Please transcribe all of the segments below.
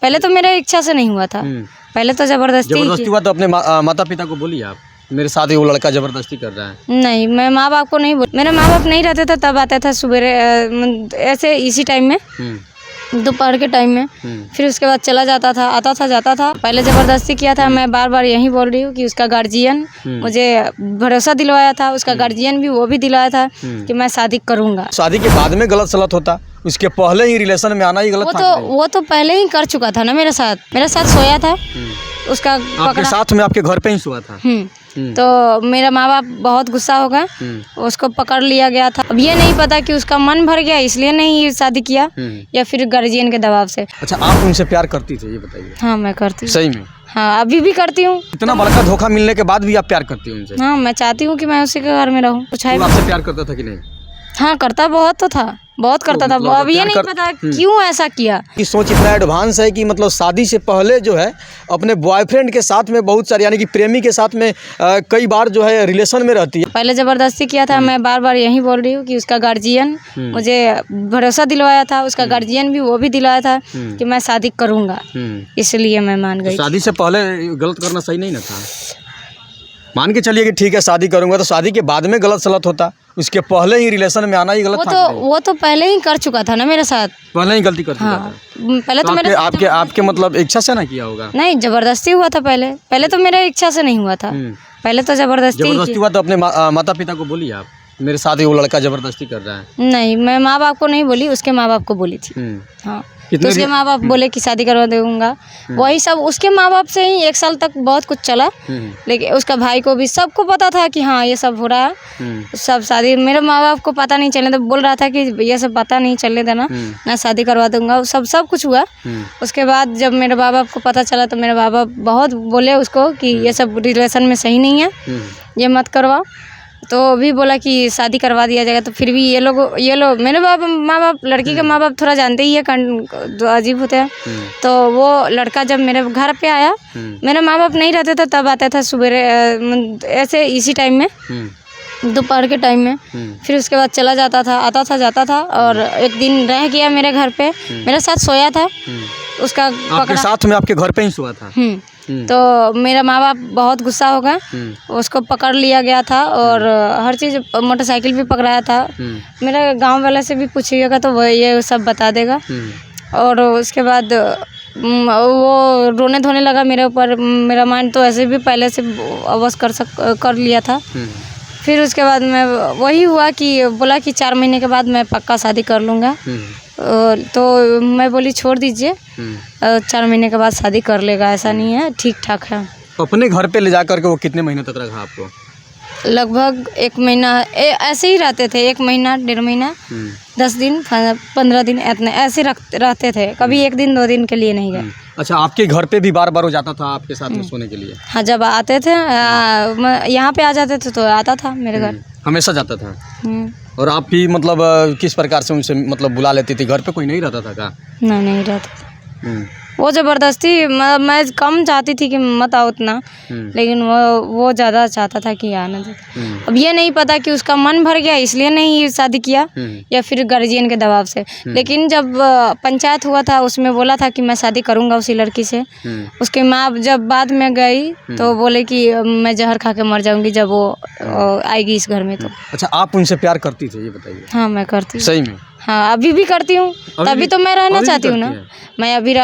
पहले तो मेरे इच्छा से नहीं हुआ था, पहले तो जबरदस्ती हुआ। तो अपने माता पिता को बोलिए आप मेरे साथ ही वो लड़का जबरदस्ती कर रहा है। नहीं, मैं माँ बाप को नहीं बोल, मेरे माँ बाप नहीं रहते थे तब आता था सुबेरे ऐसे इसी टाइम में, दोपहर के टाइम में। फिर उसके बाद चला जाता था, आता था जाता था। पहले ज़बरदस्ती किया था। मैं बार बार यही बोल रही हूँ कि उसका गार्जियन मुझे भरोसा दिलवाया था, उसका गार्जियन भी वो भी दिलाया था कि मैं शादी करूँगा। शादी के बाद में गलत सलत होता, उसके पहले ही रिलेशन में आना ही गलत था। वो तो पहले ही कर चुका था ना, मेरे साथ सोया था। उसका आपके साथ में आपके घर पे ही सोया था। तो मेरा माँ बाप बहुत गुस्सा हो गए, उसको पकड़ लिया गया था। अब ये नहीं पता कि उसका मन भर गया इसलिए नहीं शादी किया या फिर गार्जियन के दबाव से। अच्छा, आप उनसे प्यार करती थी ये बताइए? हाँ, मैं करती हूँ। सही में? हाँ, अभी भी करती हूँ। इतना बड़ा धोखा मिलने के बाद भी आप प्यार करती हैं उनसे? हाँ, मैं चाहती हूँ कि मैं उसी के घर में रहूँ। कुछ है? आपसे प्यार करता था कि नहीं? हाँ, करता बहुत तो था, बहुत करता था। अब ये नहीं पता क्यों ऐसा किया। कि सोच इतना एडवांस है कि मतलब शादी से पहले जो है अपने बॉयफ्रेंड के साथ में बहुत सारे यानी कि प्रेमी के साथ में कई बार जो है रिलेशन में रहती है। पहले ज़बरदस्ती किया था। मैं बार बार यही बोल रही हूँ कि उसका गार्जियन मुझे भरोसा दिलवाया था, उसका गार्जियन भी वो भी दिलाया था कि मैं शादी करूँगा, इसलिए मैं मान गई। शादी से पहले गलत करना सही नहीं ना था? मान के चलिए कि ठीक है शादी करूँगा, तो शादी के बाद में गलत सलत होता, उसके पहले ही रिलेशन में आना ही गलत था। वो तो पहले ही कर चुका था ना मेरे साथ, पहले ही गलती कर चुका था। पहले तो मेरे आपके मतलब इच्छा से ना किया होगा? नहीं, जबरदस्ती हुआ था। पहले तो मेरे इच्छा से नहीं हुआ था, पहले तो जबरदस्ती हुआ। तो अपने माता पिता को बोलिए आप मेरे साथ ही वो लड़का जबरदस्ती कर रहा है। नहीं, मैं माँ बाप को नहीं बोली, उसके माँ बाप को बोली थी। हाँ, तो उसके माँ बाप बोले कि शादी करवा दूंगा। वही सब उसके माँ बाप से ही 1 साल तक बहुत कुछ चला, लेकिन उसका भाई को भी सबको पता था कि हाँ ये सब हो रहा है। सब शादी मेरे माँ बाप को पता नहीं चलने, तो बोल रहा था कि ये सब पता नहीं चलने देना, मैं शादी करवा दूंगा। सब कुछ हुआ। उसके बाद जब मेरे माँ बाप को पता चला तो मेरे माँ बाप बहुत बोले उसको कि ये सब रिलेशन में सही नहीं है, ये मत करवाओ। तो भी बोला कि शादी करवा दिया जाएगा। तो फिर भी ये लोग मेरे माँ बाप लड़की के माँ बाप थोड़ा जानते ही है, अजीब होते हैं। तो वो लड़का जब मेरे घर पे आया, मेरे माँ बाप नहीं रहते थे तब आता था सुबेरे ऐसे इसी टाइम में, दोपहर के टाइम में। फिर उसके बाद चला जाता था, आता था जाता था। और एक दिन रह गया मेरे घर पे, मेरे साथ सोया था। उसका आपके साथ में आपके घर पे ही सोया था? तो मेरा माँ बाप बहुत गुस्सा हो गए, उसको पकड़ लिया गया था और हर चीज़, मोटरसाइकिल भी पकड़ाया था। मेरे गांव वाले से भी पूछिएगा तो वो ये सब बता देगा। और उसके बाद वो रोने धोने लगा मेरे ऊपर। मेरा माइंड तो ऐसे भी पहले से अवश कर लिया था। फिर उसके बाद मैं वही हुआ कि बोला कि 4 महीने के बाद मैं पक्का शादी कर लूँगा। तो मैं बोली छोड़ दीजिए, 4 महीने के बाद शादी कर लेगा, ऐसा नहीं है, ठीक ठाक है। अपने घर पे ले जा करके वो कितने महीने तक रखा आपको? लगभग 1 महीना ऐसे ही रहते थे, 1 महीना 1.5 महीना, 10 दिन 15 दिन इतने ऐसे रहते थे। कभी 1 दिन 2 दिन के लिए नहीं गए। अच्छा, आपके घर पे भी बार बार हो जाता था आपके साथ में सोने के लिए? हाँ, जब आते थे यहाँ पे आ जाते थे तो आता था मेरे घर, हमेशा जाता था। और आप भी मतलब किस प्रकार से उनसे मतलब बुला लेती थी? घर पे कोई नहीं रहता था क्या? नहीं रहता था। वो ज़बरदस्ती, मैं कम चाहती थी कि मत आओ उतना, लेकिन वो ज़्यादा चाहता था कि आना देता। अब ये नहीं पता कि उसका मन भर गया इसलिए नहीं शादी किया या फिर गार्जियन के दबाव से। लेकिन जब पंचायत हुआ था उसमें बोला था कि मैं शादी करूँगा उसी लड़की से। उसकी माँ जब बाद में गई तो बोले कि मैं जहर खा के मर जाऊँगी जब वो आएगी इस घर में। तो अच्छा, आप उनसे प्यार करती थी ये बताइए? हाँ, मैं करती हूँ। सही में? हाँ, अभी भी करती हूँ, तभी तो मैं रहना चाहती हूँ ना। मैं अभी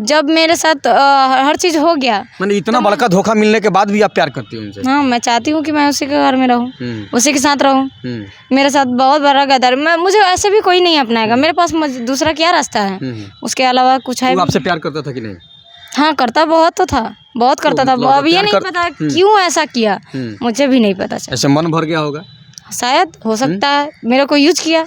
जब मेरे साथ हर चीज़ हो गया, मैंने इतना बड़ा धोखा मिलने के बाद भी आप प्यार करती हूँ उनसे? हाँ, मैं चाहती हूँ कि मैं उसी के घर में रहूँ, उसी के साथ रहूँ। मेरे साथ बहुत बड़ा गद्दार, मुझे ऐसे भी कोई नहीं अपनाएगा। मेरे पास दूसरा क्या रास्ता है उसके अलावा? कुछ है? आपसे प्यार करता था कि नहीं? हाँ, करता बहुत तो था, बहुत करता था। अब ये नहीं पता क्यों ऐसा किया, मुझे भी नहीं पता। ऐसे मन भर गया होगा शायद, हो सकता है मेरे को यूज किया।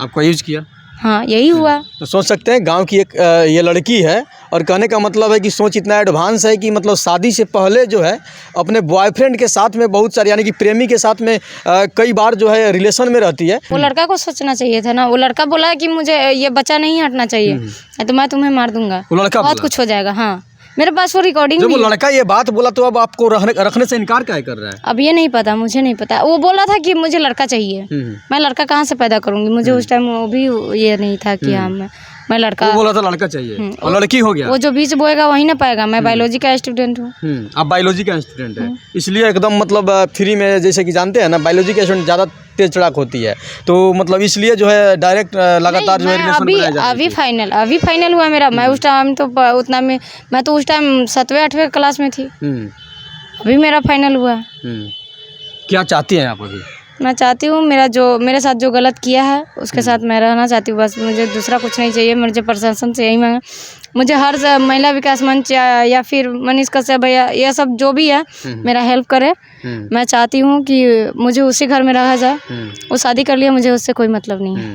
आपको यूज किया? हाँ, यही हुआ। तो सोच सकते हैं गांव की एक ये लड़की है, और कहने का मतलब है कि सोच इतना एडवांस है कि मतलब शादी से पहले जो है अपने बॉयफ्रेंड के साथ में बहुत सारे यानी कि प्रेमी के साथ में कई बार जो है रिलेशन में रहती है। वो लड़का को सोचना चाहिए था ना। वो लड़का बोला कि मुझे ये बच्चा नहीं हटना चाहिए, तो मैं तुम्हें मार दूंगा, वो लड़का बहुत कुछ हो जाएगा। हाँ, मेरे पास वो रिकॉर्डिंग जब वो लड़का ये बात बोला तो अब आपको रखने से इनकार क्या कर रहा है? अब ये नहीं पता, मुझे नहीं पता। वो बोला था कि मुझे लड़का चाहिए, मैं लड़का कहाँ से पैदा करूँगी? मुझे उस टाइम वो भी ये नहीं था कि हाँ मैं मैं लड़का। वो बोला था लड़का चाहिए और लड़की हो गया। वो जो बीच बोएगा वही ना पाएगा। मैं बायोलॉजी का स्टूडेंट हूँ। आप बायोलॉजी का स्टूडेंट है, इसलिए एकदम मतलब फ्री में, जैसे कि जानते हैं ना बायोलॉजी के स्टूडेंट ज़्यादा तेज चढ़ाक होती है, तो मतलब इसलिए जो है डायरेक्ट लगातार जो है रिलेशन बनाया जा रहा है। अभी फाइनल हुआ मेरा। मैं उस टाइम तो उतना में, मैं तो उस टाइम 7वीं 8वीं क्लास में थी। अभी मेरा फाइनल हुआ। क्या चाहती हैं आप अभी? मैं चाहती हूँ मेरे साथ जो गलत किया है उसके साथ मैं रहना चाहती हूँ, बस। मुझे दूसरा कुछ नहीं चाहिए। मुझे प्रशासन से यही मांगा, मुझे हर महिला विकास मंच या फिर मनीष कश्यप भैया, यह सब जो भी है मेरा हेल्प करे। मैं चाहती हूँ कि मुझे उसी घर में रहा जाए। वो शादी कर लिया, मुझे उससे कोई मतलब नहीं है।